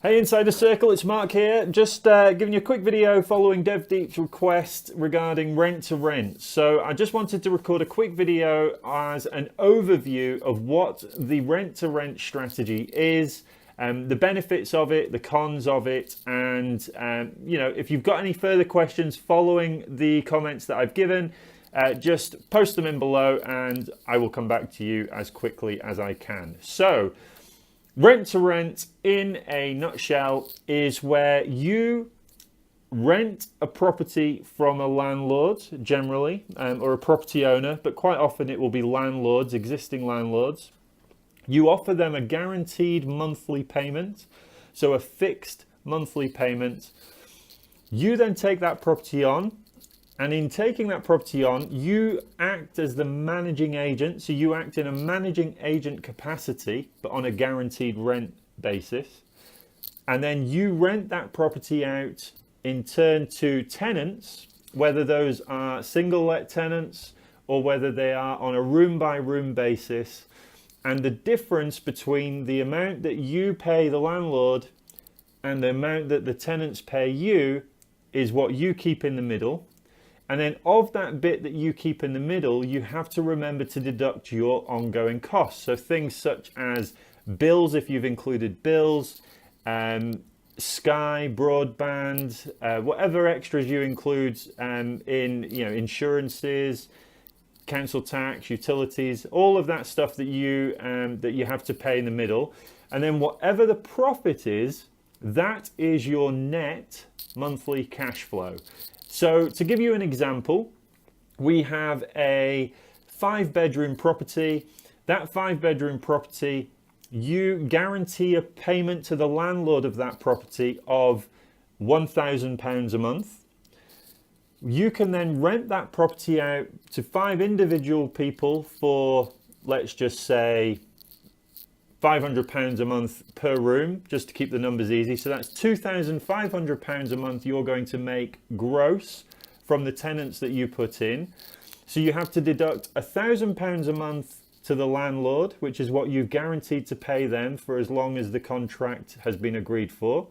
Hey Insider Circle, it's Mark here. Just giving you a quick video following DevDeep's request regarding rent to rent. So I just wanted to record a quick video as an overview of what the rent to rent strategy is, the benefits of it, the cons of it, and if you've got any further questions following the comments that I've given, just post them in below and I will come back to you as quickly as I can. So, rent to rent, in a nutshell, is where you rent a property from a landlord, generally, or a property owner, but quite often it will be landlords, existing landlords. You offer them a guaranteed monthly payment, so a fixed monthly payment. You then take that property on, and in taking that property on, you act as the managing agent. So you act in a managing agent capacity, but on a guaranteed rent basis. And then you rent that property out in turn to tenants, whether those are single let tenants or whether they are on a room by room basis. And the difference between the amount that you pay the landlord and the amount that the tenants pay you is what you keep in the middle. And then of that bit that you keep in the middle, you have to remember to deduct your ongoing costs. So things such as bills, if you've included bills, Sky, broadband, whatever extras you include in insurances, council tax, utilities, all of that stuff that you have to pay in the middle. And then whatever the profit is, that is your net monthly cash flow. So to give you an example, we have a 5-bedroom property. That 5-bedroom property, you guarantee a payment to the landlord of that property of £1,000 a month. You can then rent that property out to 5 individual people for, let's just say, £500 a month per room, just to keep the numbers easy. So that's £2,500 a month you're going to make gross from the tenants that you put in. So you have to deduct £1,000 a month to the landlord, which is what you've guaranteed to pay them for as long as the contract has been agreed for.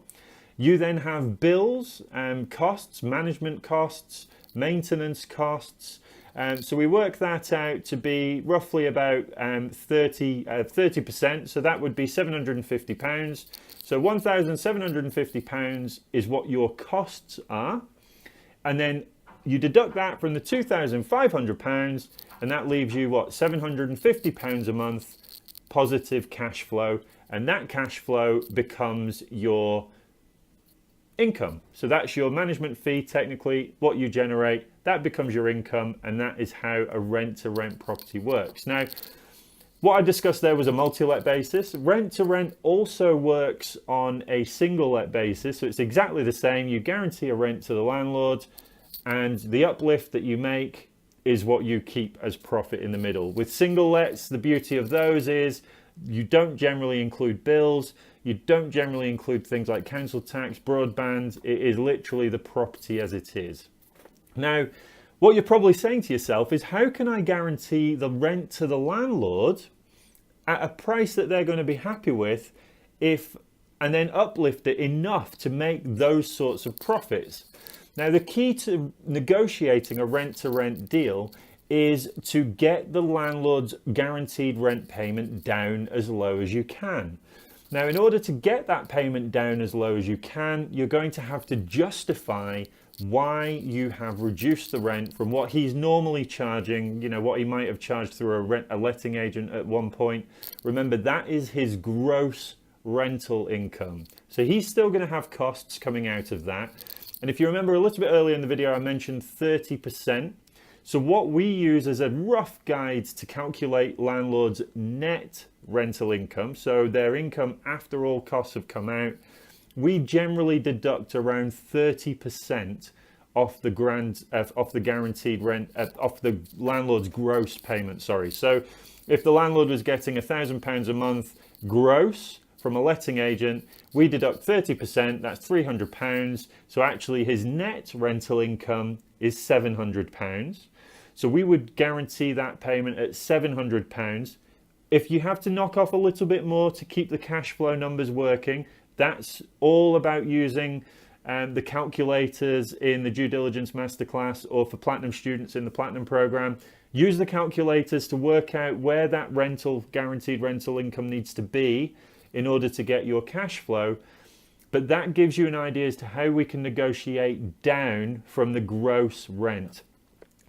You then have bills and costs, management costs, maintenance costs. So we work that out to be roughly about 30%. So that would be £750. So £1,750 is what your costs are. And then you deduct that from the £2,500 and that leaves you what, £750 a month positive cash flow. And that cash flow becomes your income. So that's your management fee, technically, what you generate, that becomes your income, and that is how a rent-to-rent property works. Now, what I discussed there was a multi-let basis. Rent-to-rent also works on a single-let basis, so it's exactly the same. You guarantee a rent to the landlord, and the uplift that you make is what you keep as profit in the middle. With single-lets, the beauty of those is you don't generally include bills. You don't generally include things like council tax, broadband. It is literally the property as it is. Now, what you're probably saying to yourself is, how can I guarantee the rent to the landlord at a price that they're going to be happy with and then uplift it enough to make those sorts of profits? Now, the key to negotiating a rent-to-rent deal is to get the landlord's guaranteed rent payment down as low as you can. Now, in order to get that payment down as low as you can, you're going to have to justify why you have reduced the rent from what he's normally charging, what he might have charged through a letting agent at one point. Remember, that is his gross rental income. So he's still going to have costs coming out of that. And if you remember a little bit earlier in the video, I mentioned 30%. So what we use as a rough guide to calculate landlords' net rental income, so their income after all costs have come out, we generally deduct around 30% off the guaranteed rent, off the landlord's gross payment. Sorry. So if the landlord was getting £1,000 a month gross from a letting agent, we deduct 30%. That's £300. So actually, his net rental income is £700. So we would guarantee that payment at £700. If you have to knock off a little bit more to keep the cash flow numbers working, That's all about using the calculators in the due diligence masterclass, or for platinum students in the platinum program. Use the calculators to work out where that guaranteed rental income needs to be in order to get your cash flow. But that gives you an idea as to how we can negotiate down from the gross rent.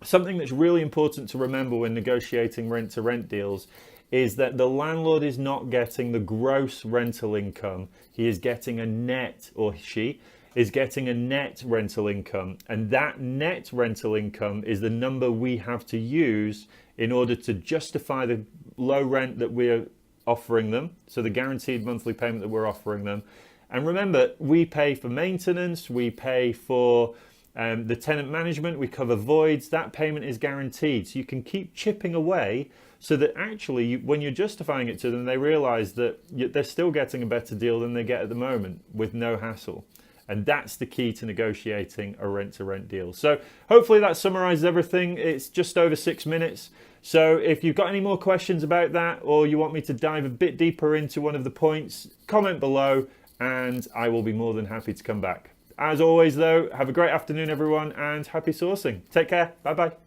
Something that's really important to remember when negotiating rent-to-rent deals is that the landlord is not getting the gross rental income. He is getting a net, or she is getting a net rental income. And that net rental income is the number we have to use in order to justify the low rent that we're offering them. So the guaranteed monthly payment that we're offering them. And remember, we pay for maintenance, we pay for the tenant management, we cover voids. That payment is guaranteed. So you can keep chipping away so that actually when you're justifying it to them, they realize that they're still getting a better deal than they get at the moment with no hassle. And that's the key to negotiating a rent-to-rent deal. So hopefully that summarizes everything. It's just over 6 minutes. So if you've got any more questions about that, or you want me to dive a bit deeper into one of the points, comment below and I will be more than happy to come back. As always though, have a great afternoon everyone, and happy sourcing. Take care. Bye bye.